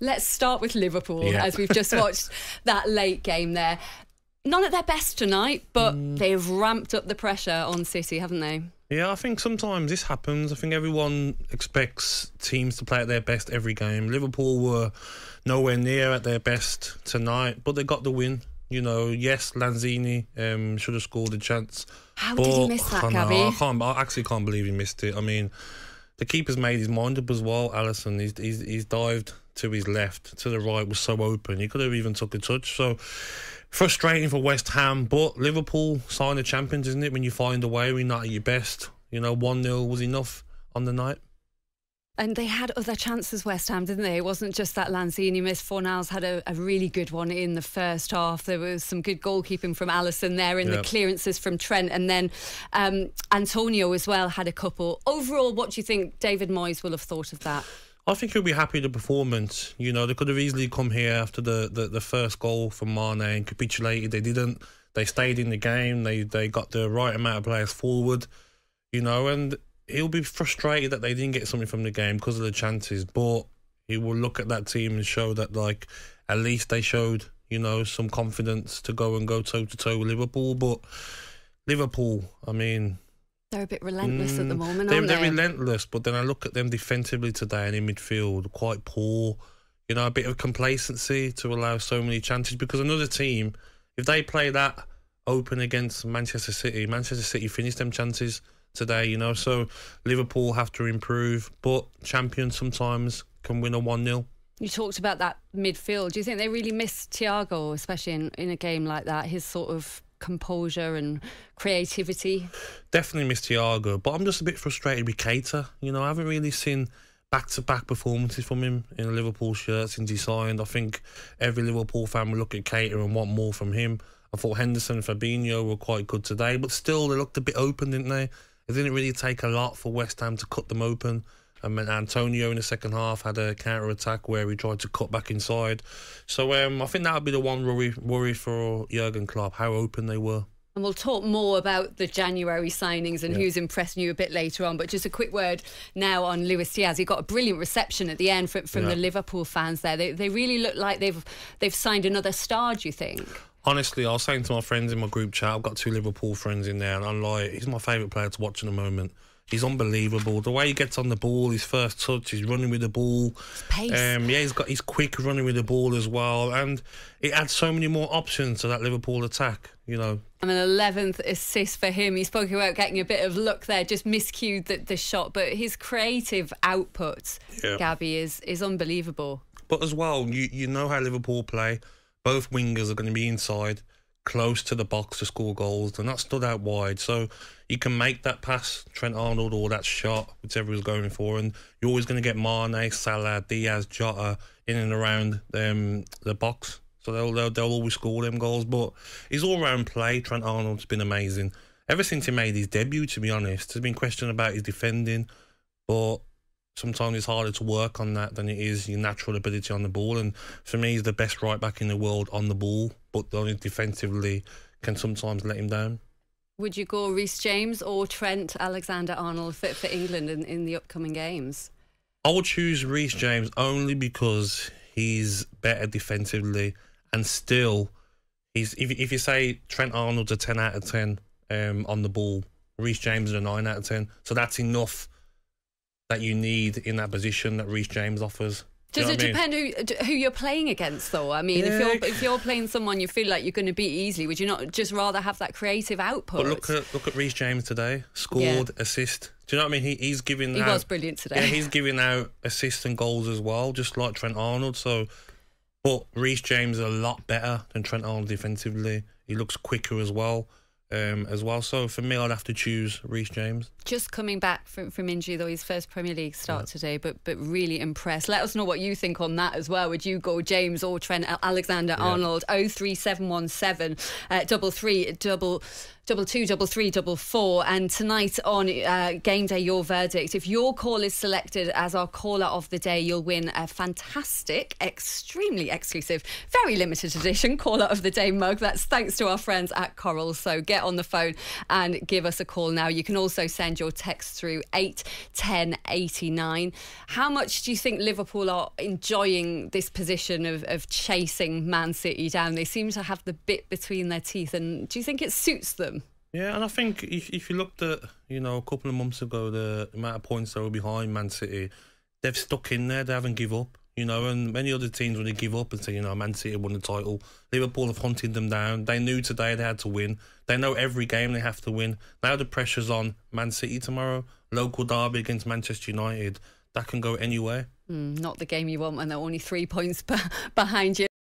Let's start with Liverpool, as we've just watched that late game there. Not at their best tonight, but they've ramped up the pressure on City, haven't they? Yeah, I think sometimes this happens. I think everyone expects teams to play at their best every game. Liverpool were nowhere near at their best tonight, but they got the win. You know, yes, Lanzini should have scored a chance. How did he miss that, Gabby? I actually can't believe he missed it. I mean, the keeper's made his mind up as well, Alisson. He's dived to his left, to the right was so open. He could have even took a touch. So frustrating for West Ham, but Liverpool sign of champions, isn't it? When you find a way, when you're not at your best. You know, 1-0 was enough on the night. And they had other chances, West Ham, didn't they? It wasn't just that Lanzini miss. Fornals had a really good one in the first half. There was some good goalkeeping from Alisson there, and the clearances from Trent. And then Antonio as well had a couple. Overall, what do you think David Moyes will have thought of that? I think he'll be happy with the performance. You know, they could have easily come here after the first goal from Mane and capitulated. They didn't. They stayed in the game. They got the right amount of players forward, you know, and he'll be frustrated that they didn't get something from the game because of the chances, but he will look at that team and show that, like, at least they showed, you know, some confidence to go toe-to-toe with Liverpool. But Liverpool, I mean, they're a bit relentless at the moment, aren't they? They're relentless, but then I look at them defensively today and in midfield, quite poor. You know, a bit of complacency to allow so many chances, because another team, if they play that open against Manchester City finished them chances today, you know. So Liverpool have to improve, but champions sometimes can win a 1-0. You talked about that midfield. Do you think they really miss Thiago, especially in a game like that? His sort of composure and creativity? Definitely miss Thiago, but I'm just a bit frustrated with Keita. You know, I haven't really seen back-to-back performances from him in a Liverpool shirt since he signed. I think every Liverpool fan will look at Keita and want more from him. I thought Henderson and Fabinho were quite good today, but still they looked a bit open, didn't they? It didn't really take a lot for West Ham to cut them open. I mean, Antonio in the second half had a counter-attack where he tried to cut back inside. So I think that would be the one worry for Jurgen Klopp, how open they were. And we'll talk more about the January signings and who's impressing you a bit later on. But just a quick word now on Luis Diaz. He got a brilliant reception at the end from the Liverpool fans there. They really look like they've signed another star, do you think? Honestly, I was saying to my friends in my group chat, I've got 2 Liverpool friends in there, and I'm like, he's my favourite player to watch in the moment. He's unbelievable. The way he gets on the ball, his first touch, he's running with the ball. His pace. He's quick running with the ball as well, and it adds so many more options to that Liverpool attack, you know. And an 11th assist for him. He spoke about getting a bit of luck there, just miscued the shot, but his creative output, Gabby, is unbelievable. But as well, you know how Liverpool play. Both wingers are going to be inside, close to the box to score goals. They're not stood out wide. So you can make that pass, Trent Arnold, or that shot, whichever he's going for. And you're always going to get Mane, Salah, Diaz, Jota in and around the box. So they'll always score them goals. But his all-round play, Trent Arnold's been amazing. Ever since he made his debut, to be honest, there's been question about his defending. But sometimes it's harder to work on that than it is your natural ability on the ball. And for me, he's the best right-back in the world on the ball, but only defensively can sometimes let him down. Would you go Reece James or Trent Alexander-Arnold for England in the upcoming games? I would choose Reece James only because he's better defensively, and still, if you say Trent Arnold's a 10 out of 10 on the ball, Reece James is a 9 out of 10. So that's enough that you need in that position that Reece James offers. Does it depend who you're playing against, though? I mean, if you're playing someone you feel like you're going to beat easily, would you not just rather have that creative output? But look at Reece James today. Scored, assist. Do you know what I mean? He was brilliant today. Yeah, he's giving out assists and goals as well, just like Trent Arnold. So, but Reece James is a lot better than Trent Arnold defensively. He looks quicker as well. So for me, I'd have to choose Reece James. Just coming back from injury, though, his first Premier League start today, but really impressed. Let us know what you think on that as well. Would you go James or Trent Alexander-Arnold? 03717 333 and tonight on Game Day, your verdict. If your call is selected as our caller of the day, you'll win a fantastic, extremely exclusive, very limited edition caller of the day mug. That's thanks to our friends at Coral. So get get on the phone and give us a call now. You can also send your text through 81089. How much do you think Liverpool are enjoying this position of chasing Man City down? They seem to have the bit between their teeth, and do you think it suits them? Yeah, and I think if you looked at, a couple of months ago, the amount of points they were behind Man City, they've stuck in there, they haven't give up, and many other teams, when they give up and say, Man City won the title, Liverpool have hunted them down. They knew today they had to win. They know every game they have to win. Now the pressure's on Man City tomorrow, local derby against Manchester United. That can go anywhere. Not the game you want when they're only 3 points behind you.